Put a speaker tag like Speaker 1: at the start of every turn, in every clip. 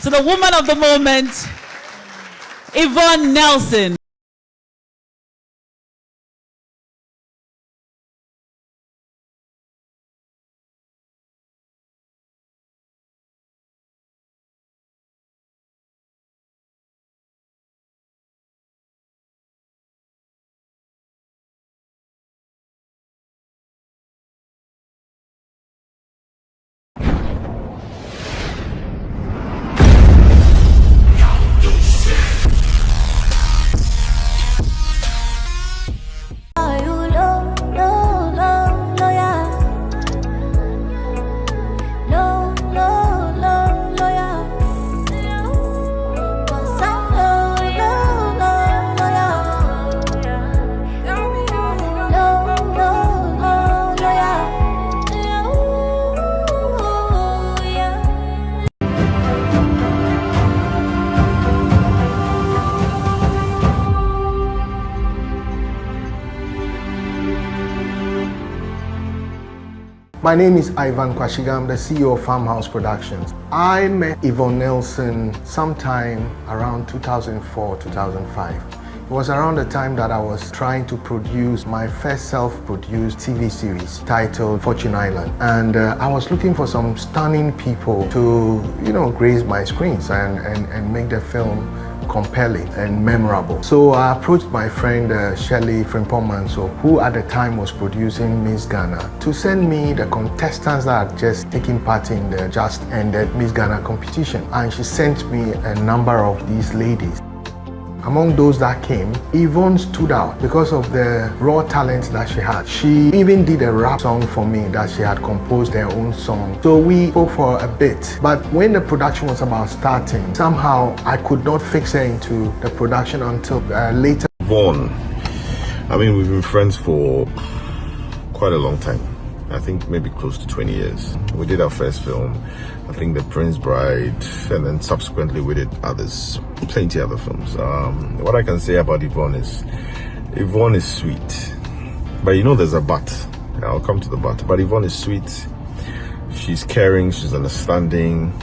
Speaker 1: to the woman of the moment, Yvonne Nelson.
Speaker 2: My name is Ivan Kwashiga. I'm the CEO of Farmhouse Productions. I met Yvonne Nelson sometime around 2004, 2005. It was around the time that I was trying to produce my first self-produced TV series titled Fortune Island. And I was looking for some stunning people to, grace my screens and make the film compelling and memorable. So I approached my friend Shelley Frimpong-Manso, who at the time was producing Miss Ghana, to send me the contestants that had just taken part in the just ended Miss Ghana competition. And she sent me a number of these ladies. Among those that came, Yvonne stood out because of the raw talent that she had. She even did a rap song for me that she had composed her own song. So we spoke for a bit, but when the production was about starting, somehow I could not fix her into the production until later.
Speaker 3: Yvonne, we've been friends for quite a long time. I think maybe close to 20 years. We did our first film, I think The Prince Bride, and then subsequently we did others, plenty other films. What I can say about Yvonne is sweet. But there's a but. I'll come to the but. But Yvonne is sweet, she's caring, she's understanding,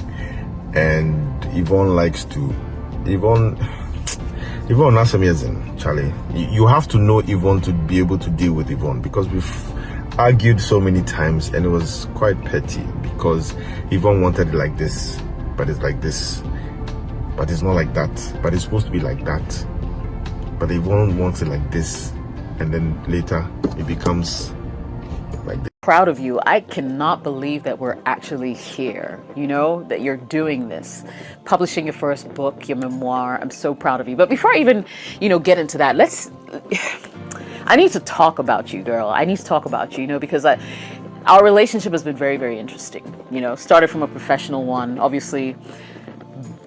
Speaker 3: and Yvonne has amazing, Charlie. You have to know Yvonne to be able to deal with Yvonne, because we've argued so many times and it was quite petty because Yvonne wanted it like this, but it's like this, but it's not like that, but it's supposed to be like that, but Yvonne wants it like this, and then later it becomes like this.
Speaker 1: Proud of you. I cannot believe that we're actually here, that you're doing this, publishing your first book, your memoir. I'm so proud of you. But before I even, get into that, I need to talk about you, girl. I need to talk about you, because our relationship has been very, very interesting. Started from a professional one. Obviously,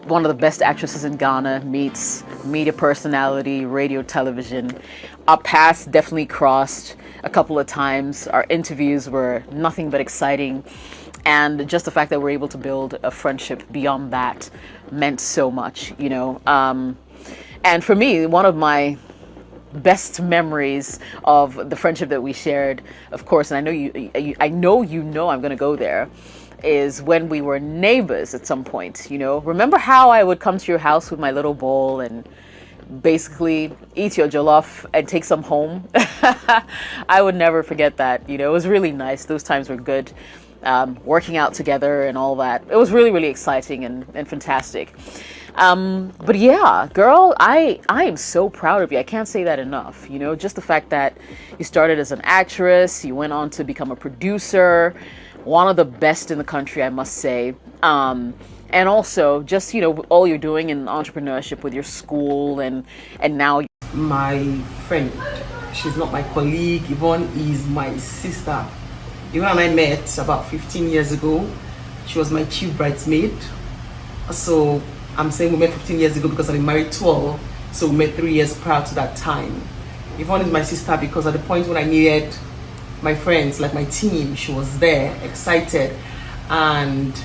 Speaker 1: one of the best actresses in Ghana meets media personality, radio, television. Our paths definitely crossed a couple of times. Our interviews were nothing but exciting. And just the fact that we're able to build a friendship beyond that meant so much, And for me, one of my best memories of the friendship that we shared, of course, and I know I'm going to go there, is when we were neighbors at some point. Remember how I would come to your house with my little bowl and basically eat your jollof and take some home? I would never forget that. It was really nice. Those times were good. Working out together and all that. It was really, really exciting and fantastic. But yeah, girl, I am so proud of you. I can't say that enough. Just the fact that you started as an actress, you went on to become a producer, one of the best in the country, I must say. And also just, all you're doing in entrepreneurship with your school and now.
Speaker 4: My friend, she's not my colleague. Yvonne is my sister. Yvonne and I met about 15 years ago. She was my chief bridesmaid. So I'm saying we met 15 years ago because I've been married 12. So we met 3 years prior to that time. Yvonne is my sister because at the point when I needed my friends, like my team, she was there, excited and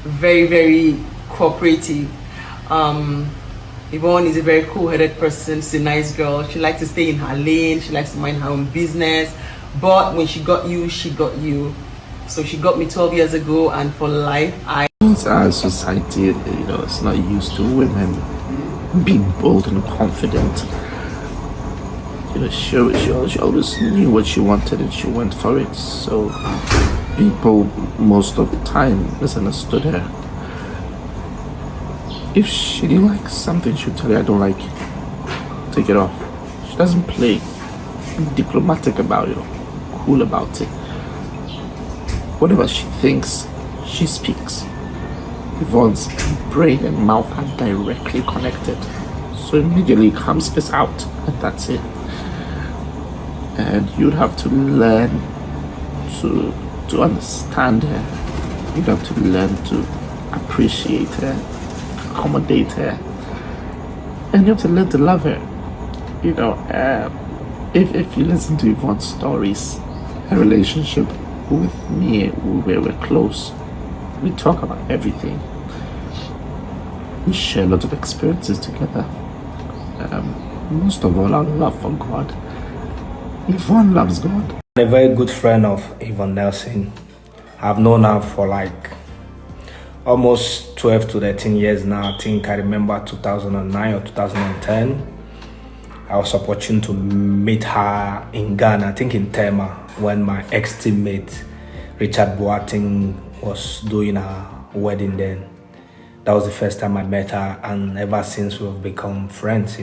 Speaker 4: very, very cooperative. Yvonne is a very cool-headed person. She's a nice girl. She likes to stay in her lane. She likes to mind her own business. But when she got you, she got you. So she got me 12 years ago, and for life,
Speaker 5: Our society, it's not used to women being bold and confident. She always knew what she wanted and she went for it. So people most of the time misunderstood her. If she didn't like something, she'd tell you, I don't like it. Take it off. She doesn't play. Be diplomatic about it, cool about it. Whatever she thinks, she speaks. Yvonne's brain and mouth are directly connected. So immediately comes this out, and that's it. And you'd have to learn to understand her. You'd have to learn to appreciate her, accommodate her, and you have to learn to love her. If you listen to Yvonne's stories, her relationship with me, we were close. We talk about everything. We share a lot of experiences together. Most of all, our love for God. Yvonne loves God.
Speaker 6: I'm a very good friend of Yvonne Nelson. I've known her for like almost 12 to 13 years now. I think I remember 2009 or 2010. I was opportune to meet her in Ghana, I think in Tema, when my ex-teammate Richard Boateng was doing a wedding then. That was the first time I met her, and ever since we've become friends,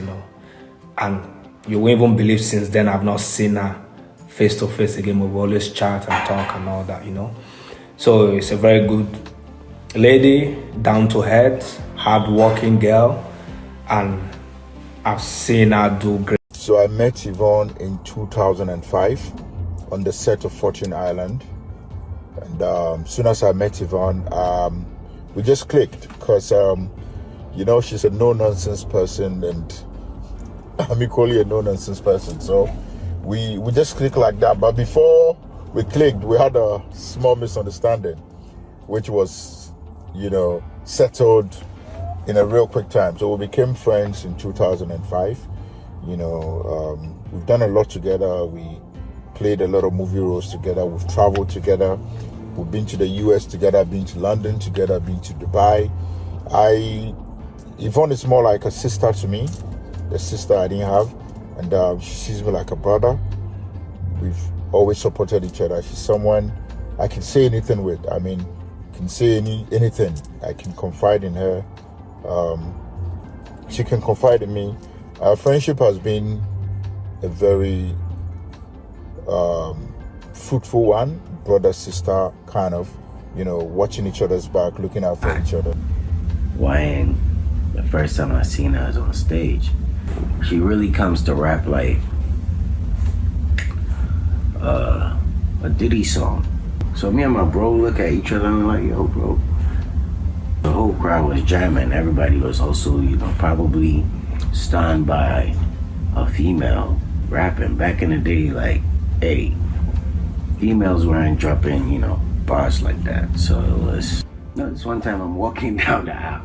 Speaker 6: And you won't even believe since then I've not seen her face to face again. We've always chat and talk and all that, So it's a very good lady, down to earth, hard-working girl, and I've seen her do great.
Speaker 3: So I met Yvonne in 2005 on the set of Fortune Island. And as soon as I met Yvonne, we just clicked because, she's a no-nonsense person and I'm equally a no-nonsense person. So we just clicked like that. But before we clicked, we had a small misunderstanding, which was, settled in a real quick time. So we became friends in 2005. We've done a lot together. We played a lot of movie roles together. We've traveled together. We've been to the US together, been to London together, been to Dubai. Yvonne is more like a sister to me, the sister I didn't have. And she sees me like a brother. We've always supported each other. She's someone I can say anything with. Can say anything. I can confide in her. She can confide in me. Our friendship has been a very fruitful one, brother, sister, kind of, watching each other's back, looking out for each other.
Speaker 7: When the first time I seen her was on stage, she really comes to rap like a Diddy song. So me and my bro look at each other and like, yo, bro. The whole crowd was jamming. Everybody was also, probably stunned by a female rapping. Back in the day, like, hey, females weren't dropping, bars like that. So it was, this one time I'm walking down the aisle.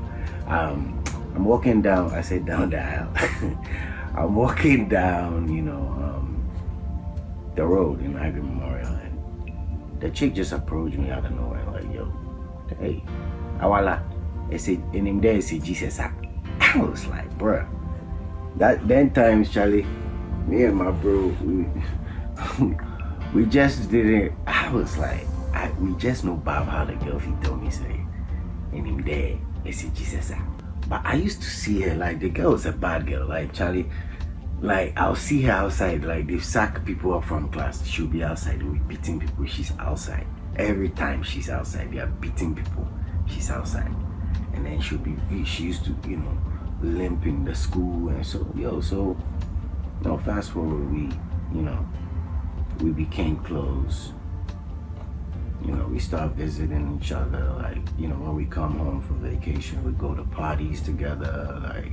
Speaker 7: I'm walking down, I said down the aisle. I'm walking down, the road in Ivy Memorial, and the chick just approached me out of nowhere, like, yo, hey, awala. I said, in him there, I said, Jesus. I was like, bruh. Then times, Charlie, me and my bro, we just didn't, I was like, we just know Bob how the girl, he told me, say, in him there, I said, Jesus. But I used to see her, like, the girl was a bad girl, like, Charlie, like, I'll see her outside, like, they sack people up from class, she'll be outside, we're beating people, she's outside. Every time she's outside, they are beating people, she's outside. And then she used to, limp in the school, and so, fast forward, we became close. We start visiting each other, like, when we come home from vacation, we go to parties together, like,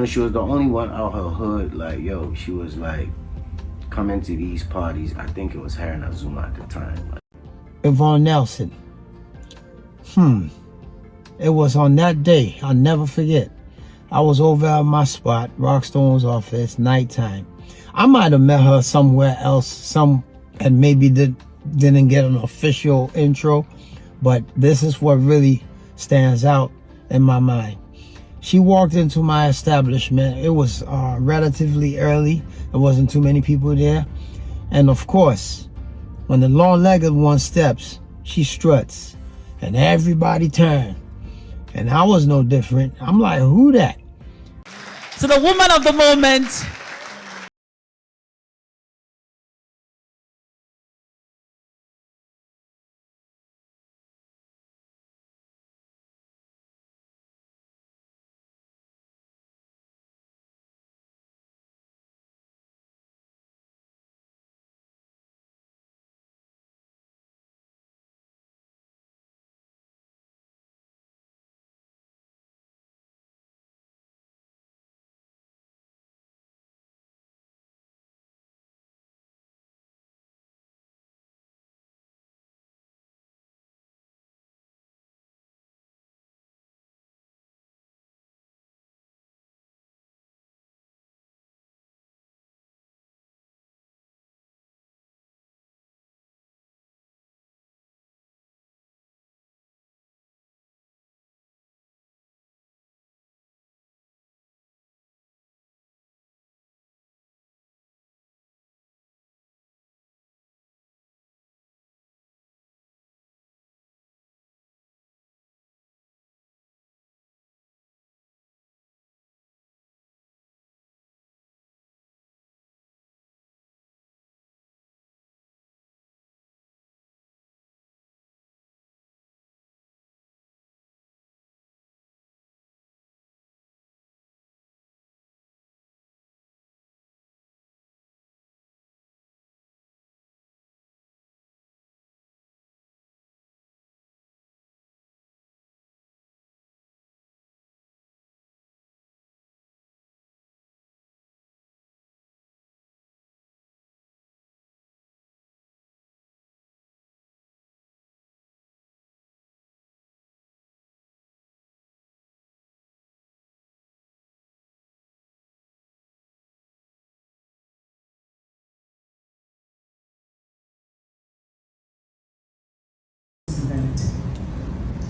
Speaker 7: she was the only one out her hood, like, she was like, coming to these parties. I think it was her and Azuma at the time.
Speaker 8: Yvonne Nelson. It was on that day, I'll never forget. I was over at my spot, Rockstone's office, nighttime. I might have met her somewhere else, and maybe didn't get an official intro, but this is what really stands out in my mind. She walked into my establishment. It was relatively early. There wasn't too many people there. And of course, when the long-legged one steps, she struts. And everybody turned. And I was no different. I'm like, who that?
Speaker 9: So the woman of the moment.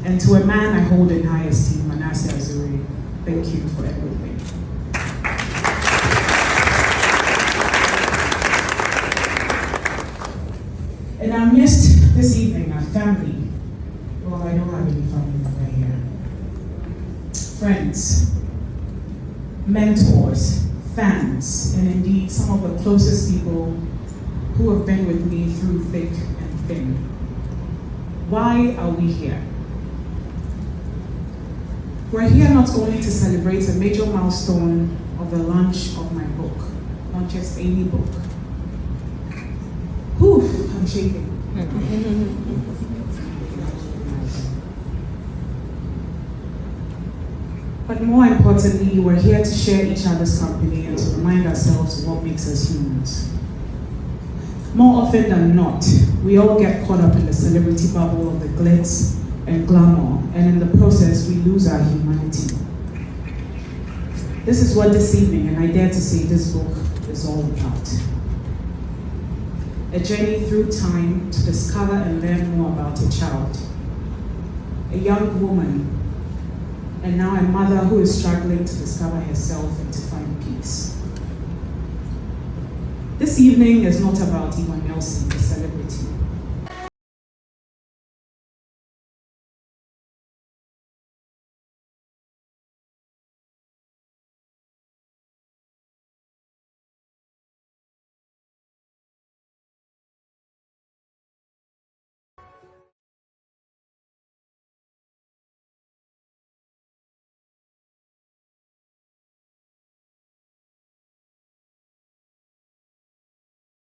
Speaker 10: And to a man I hold in high esteem, Manasseh Azuri, thank you for everything. And I missed this evening our family. Well, I don't have any family over here. Friends, mentors, fans, and indeed some of the closest people who have been with me through thick and thin. Why are we here? We're here not only to celebrate a major milestone of the launch of my book, not just any book. Whew, I'm shaking. But more importantly, we're here to share each other's company and to remind ourselves of what makes us humans. More often than not, we all get caught up in the celebrity bubble of the glitz and glamour, and in the process, we lose our humanity. This is what this evening, and I dare to say this book, is all about. A journey through time to discover and learn more about a child, a young woman, and now a mother who is struggling to discover herself and to find peace. This evening is not about Yvonne Nelson, the celebrity.